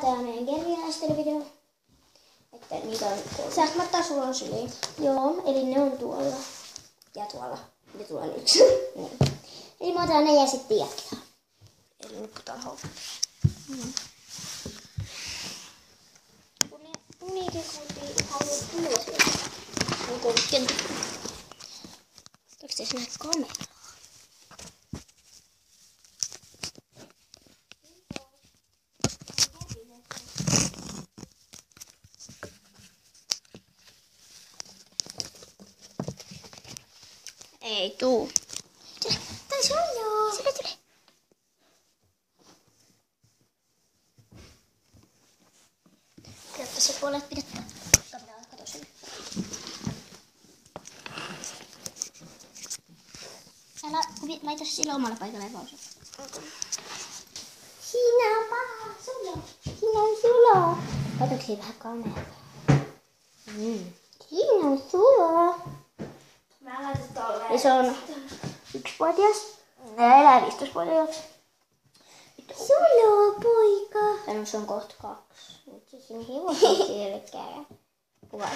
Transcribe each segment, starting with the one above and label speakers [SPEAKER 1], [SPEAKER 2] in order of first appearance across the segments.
[SPEAKER 1] tehdään tää meidän kerjäläistelyvideo. Että niitä on 3.
[SPEAKER 2] Saanko mä ottaa sulla on syliin?
[SPEAKER 1] Joo, eli ne on tuolla. Ja tuolla. Ja tuolla on yksi. Eli mä otan ne ja sitten jatketaan.
[SPEAKER 2] Eli nipputaan houkutaan.
[SPEAKER 1] Uniikin kuultiin haluaa tulla sieltä. Onko kentä? Onko tässä näin kameraa?
[SPEAKER 2] Ei tuu.
[SPEAKER 1] Tai se on joo.
[SPEAKER 2] Tule.
[SPEAKER 1] Jotta se puolet pidetään. Kato sinne. Älä laita sillä omalla paikalla ja pausa. Siinä on paha sulo. Siinä on sulo. Katsoks siinä vähän kameraa? Siinä on sulo.
[SPEAKER 2] Mä laitan tolleen.
[SPEAKER 1] Ja se on 1-vuotias. Ja elää 15-vuotiaaksi. Sulo, poika. Tai no se on kohta 2. Nyt se sinne hevosen selkää. Kuva.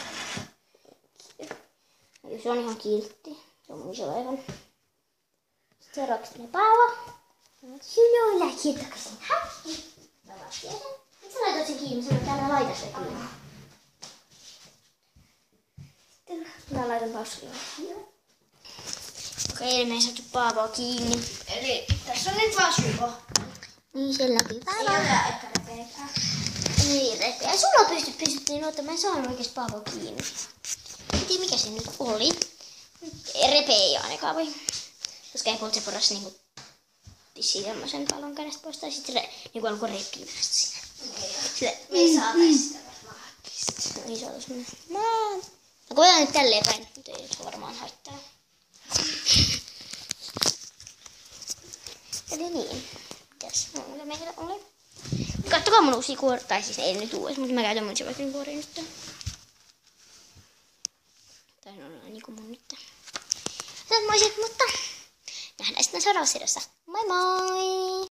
[SPEAKER 1] Ja se on ihan kiltti. Se on mun isolaivan. Sitten seuraavaksi tulee Paavo. Sulo lähti takaisin. Häkki. Mä lasken sen. Nyt sä laitat sen kiinni. Sanoin, että älä laita sen kiinni. Sitten mä laitan taas kiinni.
[SPEAKER 2] Okei, eli me ei saatu Paavoa kiinni. Eli tässä on nyt vaan sulo.
[SPEAKER 1] Niin, siellä näkyy Paavo.
[SPEAKER 2] Ei ole ehkä repeäkään.
[SPEAKER 1] Niin, repeä. Sulla pystyttiin ottaa. Mä en saanut oikeesti Paavoa kiinni. En tiedä mikä se nyt oli. Repe ei ainakaan voi. Koska ei se porras niinku tissii tämmösen pallon kädestä pois. Tai sit se niinku alkoi repimään sitä.
[SPEAKER 2] Me ei saataisi sitä varmaan hakkista.
[SPEAKER 1] Niin se oli semmonen. No koetaan nyt tälleen päin. Nyt ei nyt varmaan haittaa. Eli niin. Mitäs muuta meillä oli? Kattokaa mun uusia kuoria. Tai siis ei nyt uusi, mutta mä käytän mun sivakin kuoria nyt. Tai ne on niinku mun nyt. Semmoiset, mutta nähdään sitten seuraavassa videossa. Moi moi!